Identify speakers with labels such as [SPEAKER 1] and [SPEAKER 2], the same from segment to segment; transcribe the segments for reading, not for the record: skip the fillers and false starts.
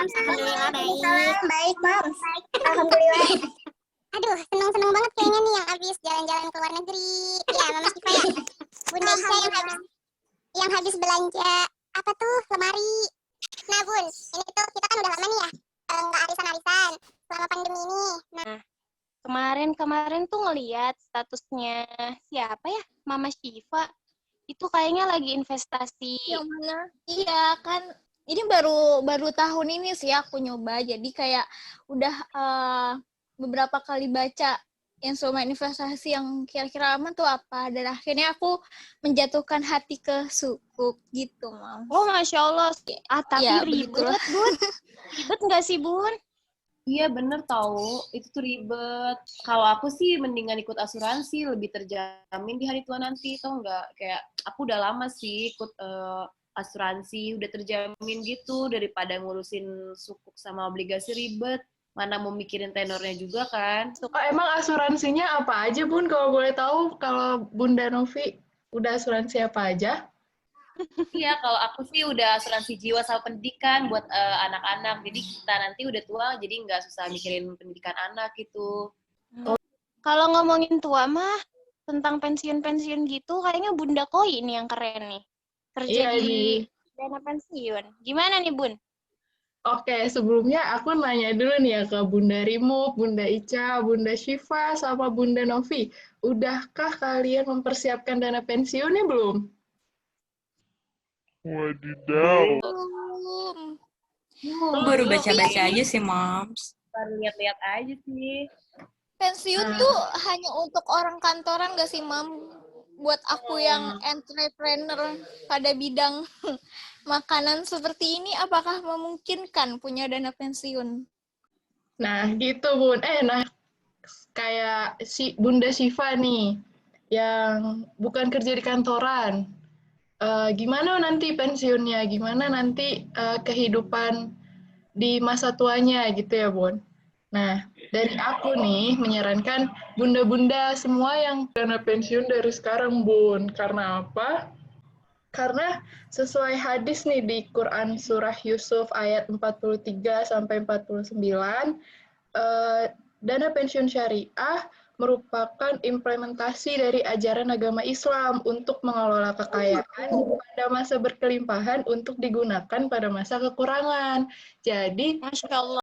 [SPEAKER 1] Mams? Alhamdulillah baik.
[SPEAKER 2] Baik, Mams. Alhamdulillah.
[SPEAKER 1] Aduh, seneng banget kayaknya nih yang habis jalan-jalan ke luar negeri. Ya, Mama Syifa ya. Bunda Isya yang habis belanja apa tuh lemari. Nah, Bun, ini tuh kita kan udah lama nih ya nggak arisan-arisan selama pandemi ini. Nah, kemarin tuh ngeliat statusnya siapa ya? Mama Syifa. Itu kayaknya lagi investasi.
[SPEAKER 2] Yang mana? Iya kan, ini baru tahun ini sih aku nyoba. Jadi kayak udah beberapa kali baca instrumen investasi yang kira-kira aman tuh apa. Dan akhirnya aku menjatuhkan hati ke sukuk gitu, Mam.
[SPEAKER 1] Oh, Masya Allah. Tapi
[SPEAKER 2] ya,
[SPEAKER 1] ribet, Bun. Ribet nggak sih, Bun?
[SPEAKER 3] Iya bener tahu, itu tuh ribet. Kalau aku sih mendingan ikut asuransi, lebih terjamin di hari tua nanti, tau nggak? Kayak aku udah lama sih ikut asuransi, udah terjamin gitu, daripada ngurusin sukuk sama obligasi ribet. Mana mau mikirin tenornya juga kan.
[SPEAKER 4] Emang asuransinya apa aja, Bun? Kalau boleh tahu, kalau Bunda Novi udah asuransi apa aja?
[SPEAKER 3] Iya, kalau aku sih udah asuransi jiwa sama pendidikan buat anak-anak. Jadi kita nanti udah tua, jadi nggak susah mikirin pendidikan anak gitu.
[SPEAKER 1] Kalau ngomongin tua mah, tentang pensiun-pensiun gitu, kayaknya Bunda Koi ini yang keren nih. Kerja di dana pensiun. Gimana nih, Bun?
[SPEAKER 4] Oke, sebelumnya aku nanya dulu nih ya ke Bunda Rimu, Bunda Ica, Bunda Syifa, sama Bunda Novi. Udahkah kalian mempersiapkan dana pensiunnya belum?
[SPEAKER 5] Wadidaw.
[SPEAKER 6] Baru baca-baca aja sih, Moms.
[SPEAKER 3] Baru lihat-lihat aja sih.
[SPEAKER 2] Pensiun tuh hanya untuk orang kantoran gak sih, Mam? Buat aku yang entrepreneur pada bidang makanan seperti ini, apakah memungkinkan punya dana pensiun?
[SPEAKER 4] Nah, gitu, Bun. Kayak si Bunda Syifa nih, yang bukan kerja di kantoran. Gimana nanti pensiunnya? Gimana nanti kehidupan di masa tuanya gitu ya, Bun? Nah, dari aku nih menyarankan bunda-bunda semua yang dana pensiun dari sekarang, Bun. Karena apa? Karena sesuai hadis nih di Quran Surah Yusuf ayat 43 sampai 49, dana pensiun syariah merupakan implementasi dari ajaran agama Islam untuk mengelola kekayaan pada masa berkelimpahan untuk digunakan pada masa kekurangan. Jadi,
[SPEAKER 1] Masya Allah.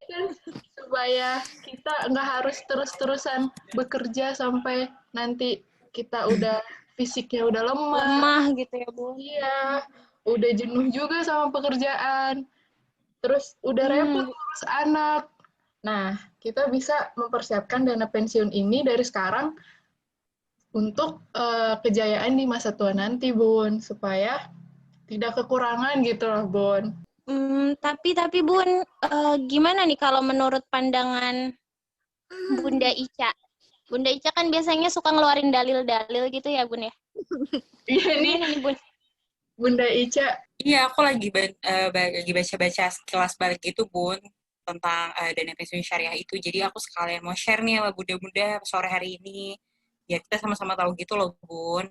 [SPEAKER 4] supaya kita nggak harus terus-terusan bekerja sampai nanti kita udah fisiknya udah
[SPEAKER 1] Lemah gitu ya, Bun.
[SPEAKER 4] iya, udah jenuh juga sama pekerjaan, terus udah repot ngurus anak. Nah, kita bisa mempersiapkan dana pensiun ini dari sekarang untuk kejayaan di masa tua nanti, Bun, supaya tidak kekurangan gitu loh, Bun.
[SPEAKER 1] Tapi Bun, gimana nih kalau menurut pandangan Bunda Ica? Bunda Ica kan biasanya suka ngeluarin dalil-dalil gitu ya, Bun ya?
[SPEAKER 4] Iya nih,
[SPEAKER 1] Gimana nih, Bun?
[SPEAKER 4] Bunda Ica.
[SPEAKER 6] Iya, aku lagi baca-baca sekilas balik gitu, Bun, tentang dana pensiun syariah itu. Jadi aku sekalian mau share nih sama bunda-bunda sore hari ini. Ya, kita sama-sama tahu gitu loh, Bun.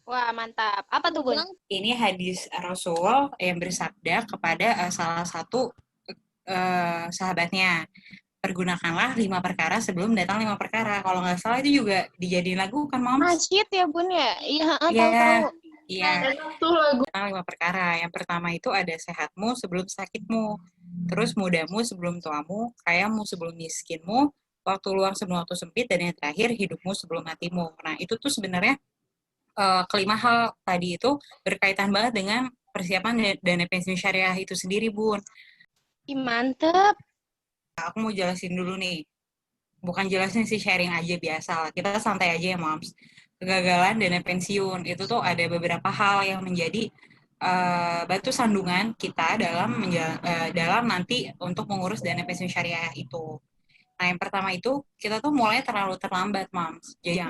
[SPEAKER 1] Wah, mantap. Apa tuh, Bun?
[SPEAKER 6] Ini hadis Rasul yang bersabda kepada salah satu sahabatnya. Pergunakanlah 5 perkara sebelum datang 5 perkara. Kalau nggak salah itu juga dijadiin lagu kan, Moms?
[SPEAKER 1] Masjid ya, Bun ya? Iya,
[SPEAKER 6] Iya.
[SPEAKER 1] tahu.
[SPEAKER 6] Iya.
[SPEAKER 4] Tuh lagu.
[SPEAKER 6] 5 perkara. Yang pertama itu ada sehatmu sebelum sakitmu. Terus mudamu sebelum tuamu, kayamu sebelum miskinmu, waktu luang sebelum waktu sempit, dan yang terakhir hidupmu sebelum matimu. Nah, itu tuh sebenarnya kelima hal tadi itu berkaitan banget dengan persiapan dana pensiun syariah itu sendiri, Bun.
[SPEAKER 1] Mantep.
[SPEAKER 6] Aku mau jelasin dulu nih. Bukan jelasin sih, sharing aja biasa lah. Kita santai aja ya, Moms. Kegagalan dana pensiun itu tuh ada beberapa hal yang menjadi batu sandungan kita dalam nanti untuk mengurus dana pensiun syariah itu. Nah, yang pertama itu kita tuh mulai terlalu terlambat, Moms. Jadi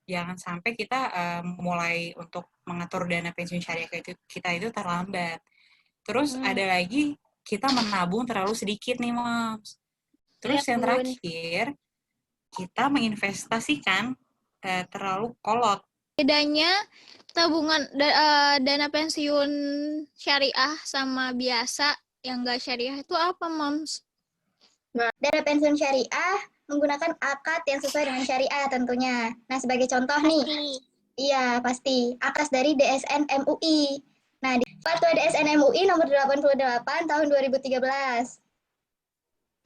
[SPEAKER 6] jangan sampai kita mulai untuk mengatur dana pensiun syariah kita itu terlambat. Terus ada lagi kita menabung terlalu sedikit nih, Moms. Terus yang terakhir, kita menginvestasikan terlalu kolot.
[SPEAKER 2] Bedanya tabungan dana pensiun syariah sama biasa yang nggak syariah itu apa, Moms?
[SPEAKER 1] Dana pensiun syariah menggunakan akad yang sesuai dengan syariah tentunya. Nah, sebagai contoh nih, iya pasti, akad dari DSN MUI. Nah, Fatwa DSN MUI nomor 88 tahun 2013.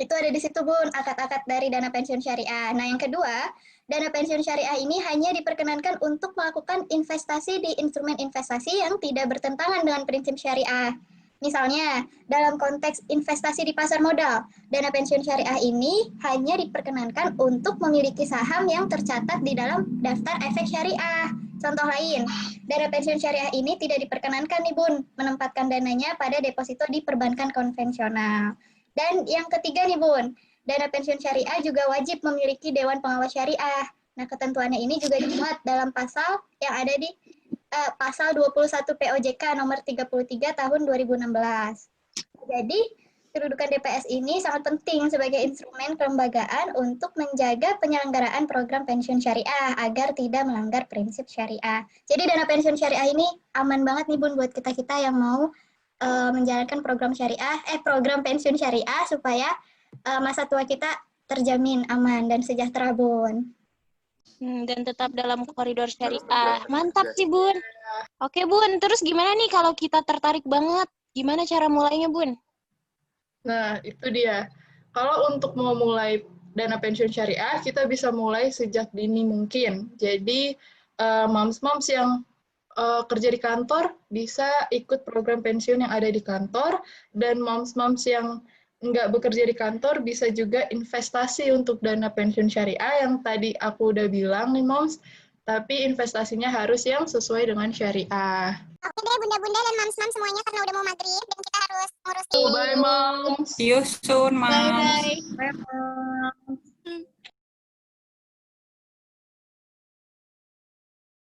[SPEAKER 1] Itu ada di situ, Bun, akad-akad dari dana pensiun syariah. Nah, yang kedua, dana pensiun syariah ini hanya diperkenankan untuk melakukan investasi di instrumen investasi yang tidak bertentangan dengan prinsip syariah. Misalnya, dalam konteks investasi di pasar modal, dana pensiun syariah ini hanya diperkenankan untuk memiliki saham yang tercatat di dalam daftar efek syariah. Contoh lain, dana pensiun syariah ini tidak diperkenankan nih, Bun, menempatkan dananya pada deposito di perbankan konvensional. Dan yang ketiga nih, Bun, dana pensiun syariah juga wajib memiliki Dewan Pengawas Syariah. Nah, ketentuannya ini juga dimuat dalam pasal yang ada di pasal 21 POJK nomor 33 tahun 2016. Jadi, kedudukan DPS ini sangat penting sebagai instrumen kelembagaan untuk menjaga penyelenggaraan program pensiun syariah agar tidak melanggar prinsip syariah. Jadi, dana pensiun syariah ini aman banget nih, Bun, buat kita-kita yang mau menjalankan program program pensiun syariah supaya masa tua kita terjamin aman dan sejahtera, Bun.
[SPEAKER 5] Dan tetap dalam koridor syariah. Mantap sih, Bun. Oke, Bun. Terus gimana nih kalau kita tertarik banget? Gimana cara mulainya, Bun?
[SPEAKER 4] Nah, itu dia. Kalau untuk mau mulai dana pensiun syariah, kita bisa mulai sejak dini mungkin. Jadi, moms-moms yang kerja di kantor bisa ikut program pensiun yang ada di kantor, dan moms-moms yang nggak bekerja di kantor bisa juga investasi untuk dana pensiun syariah yang tadi aku udah bilang nih, moms, tapi investasinya harus yang sesuai dengan syariah.
[SPEAKER 1] Oke deh, bunda-bunda dan mams-mams semuanya, karena udah mau maghrib dan kita harus ngurusin.
[SPEAKER 4] Bye, moms.
[SPEAKER 6] See you soon, Moms.
[SPEAKER 5] Bye-bye.
[SPEAKER 3] Bye, Mom.